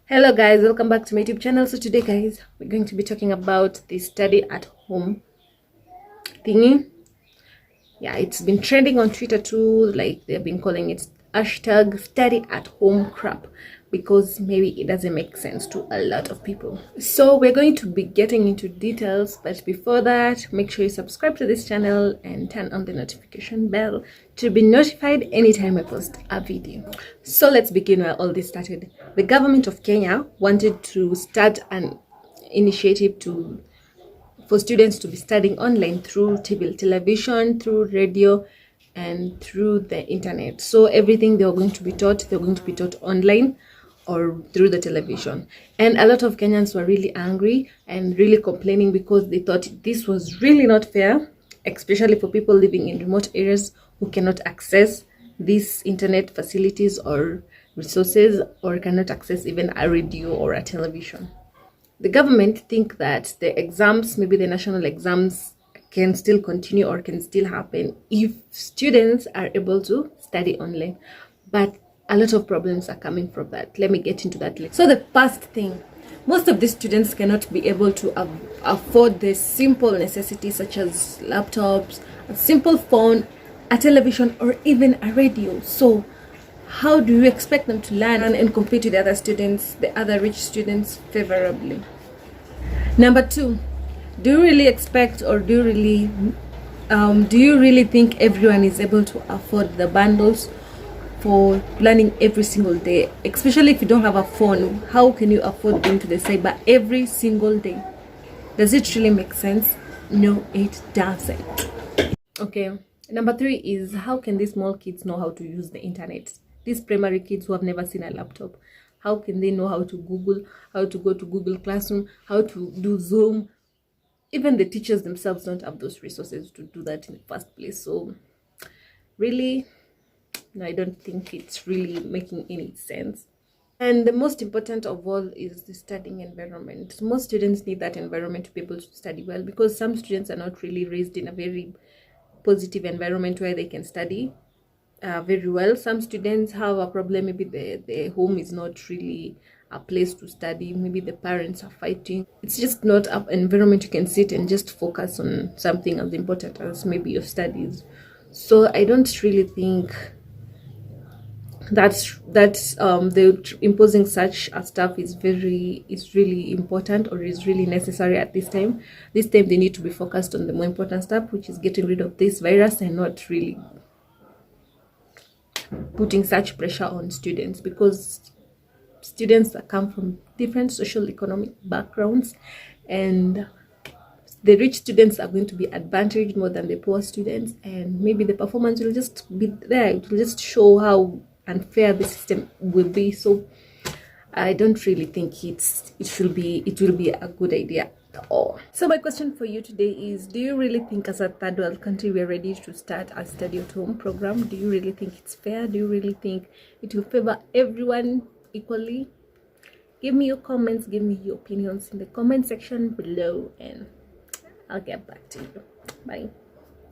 Hello guys, welcome back to my YouTube channel. So today guys, we're going to be talking about the study at home thingy. Yeah, it's been trending on Twitter too. Like they've been calling it hashtag study at home crap, because maybe it doesn't make sense to a lot of people. So we're going to be getting into details, but before that, make sure you subscribe to this channel and turn on the notification bell to be notified anytime I post a video. So let's begin where all this started. The government of Kenya wanted to start an initiative for students to be studying online through television, through radio, and through the internet. So everything they're going to be taught online or through the television. And a lot of Kenyans were really angry and really complaining because they thought this was really not fair, especially for people living in remote areas who cannot access these internet facilities or resources, or cannot access even a radio or a television. The government think that the exams, maybe the national exams, can still continue or can still happen if students are able to study online. But a lot of problems are coming from that. Let me get into that later. So the first thing, most of these students cannot be able to afford the simple necessities such as laptops, a simple phone, a television, or even a radio. So how do you expect them to learn and compete with the other students, the other rich students, favorably? Number two, do you really expect, or do you really think everyone is able to afford the bundles for learning every single day? Especially if you don't have a phone, how can you afford going to the cyber every single day? Does it really make sense? No, it doesn't. Okay, number three is, how can these small kids know how to use the internet? These primary kids who have never seen a laptop, how can they know how to Google, how to go to Google Classroom, how to do Zoom? Even the teachers themselves don't have those resources to do that in the first place. So really, no, I don't think it's really making any sense. And the most important of all is the studying environment. Most students need that environment to be able to study well, because some students are not really raised in a very positive environment where they can study very well. Some students have a problem, maybe the home is not really a place to study, maybe the parents are fighting. It's just not an environment you can sit and just focus on something as important as maybe your studies. So I don't really think that the imposing such a stuff is really important or is really necessary at this time. This time they need to be focused on the more important stuff, which is getting rid of this virus, and not really putting such pressure on students, because students that come from different social economic backgrounds, and the rich students are going to be advantaged more than the poor students, and maybe the performance will just be there. It will just show how unfair the system will be. So I don't really think it will be a good idea at all. So my question for you today is, do you really think as a third world country we are ready to start a study at home program? Do you really think it's fair? Do you really think it will favor everyone equally? Give me your comments, give me your opinions in the comment section below, and I'll get back to you. Bye.